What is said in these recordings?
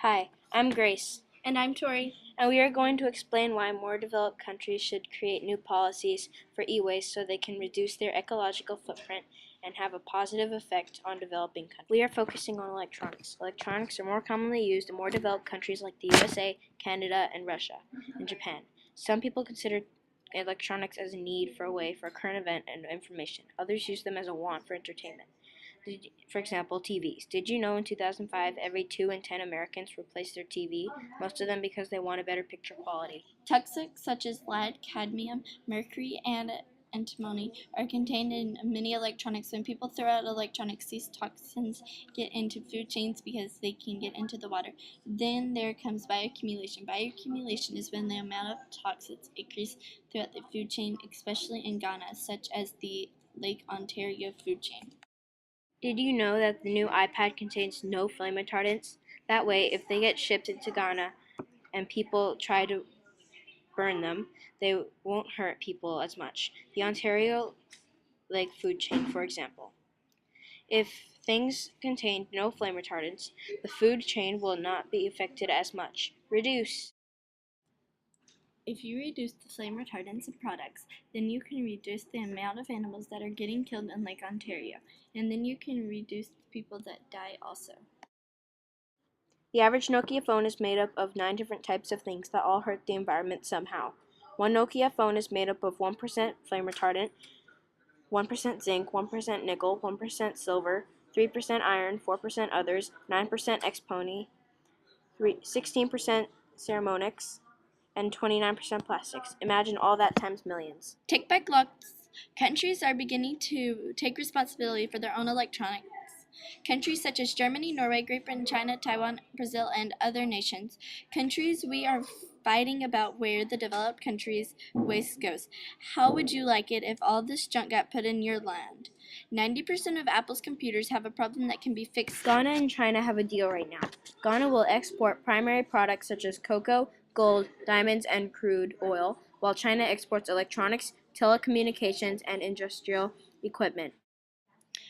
Hi, I'm Grace, And I'm Tori. and we are going to explain why more developed countries should create new policies for e-waste so they can reduce their ecological footprint and have a positive effect on developing countries. We are focusing on electronics. Electronics are more commonly used in more developed countries like the USA, Canada, and Russia, and Japan. Some people consider electronics as a need for a way for a current event and information. Others use them as a want for entertainment. For example, TVs. Did you know in 2005 every 2 in 10 Americans replaced their TV, most of them because they want a better picture quality? Toxics such as lead, cadmium, mercury, and antimony are contained in many electronics. When people throw out electronics, these toxins get into food chains because they can get into the water. Then there comes bioaccumulation. Bioaccumulation is when the amount of toxins increase throughout the food chain, especially in Ghana, such as the Lake Ontario food chain. Did you know that the new iPad contains no flame retardants? That way, if they get shipped into Ghana and people try to burn them, they won't hurt people as much. The Ontario Lake food chain, for example. If things contain no flame retardants, the food chain will not be affected as much. Reduce. If you reduce the flame retardants of products, then you can reduce the amount of animals that are getting killed in Lake Ontario, and then you can reduce the people that die also. The average Nokia phone is made up of 9 different types of things that all hurt the environment somehow. One Nokia phone is made up of 1% flame retardant, 1% zinc, 1% nickel, 1% silver, 3% iron, 4% others, 9% exponent, 16% ceramics, and 29% plastics. Imagine all that times millions. Take back laws. Countries are beginning to take responsibility for their own electronics. Countries such as Germany, Norway, Great Britain, China, Taiwan, Brazil, and other nations. Countries we are fighting about where the developed countries' waste goes. How would you like it if all this junk got put in your land? 90% of Apple's computers have a problem that can be fixed. Ghana and China have a deal right now. Ghana will export primary products such as cocoa, gold, diamonds, and crude oil, while China exports electronics, telecommunications, and industrial equipment.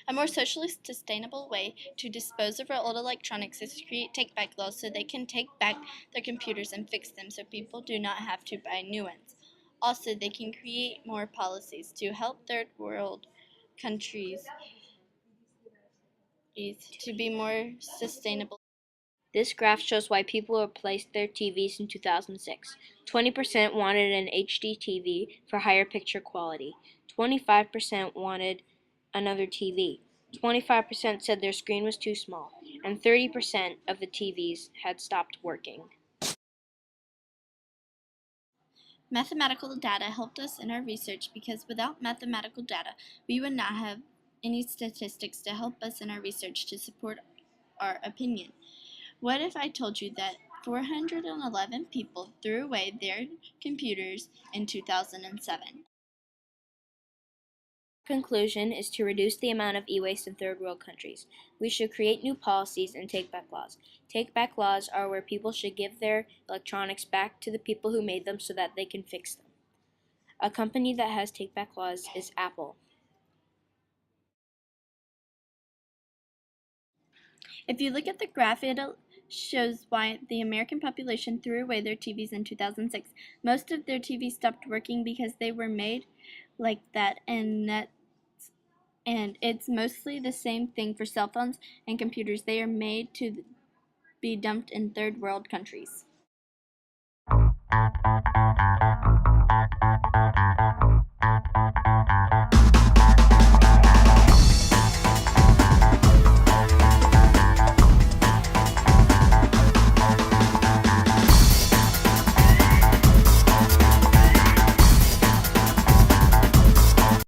A more socially sustainable way to dispose of our old electronics is to create take-back laws so they can take back their computers and fix them so people do not have to buy new ones. Also, they can create more policies to help third world countries to be more sustainable. This graph shows why people replaced their TVs in 2006. 20% wanted an HD TV for higher picture quality. 25% wanted another TV. 25% said their screen was too small. And 30% of the TVs had stopped working. Mathematical data helped us in our research because without mathematical data, we would not have any statistics to help us in our research to support our opinion. What if I told you that 411 people threw away their computers in 2007? Conclusion is to reduce the amount of e-waste in third world countries. We should create new policies and take back laws. Take back laws are where people should give their electronics back to the people who made them so that they can fix them. A company that has take back laws is Apple. If you look at the graph, it shows why the American population threw away their TVs in 2006. Most of their TVs stopped working because they were made like that, and it's mostly the same thing for cell phones and computers. They are made to be dumped in third world countries.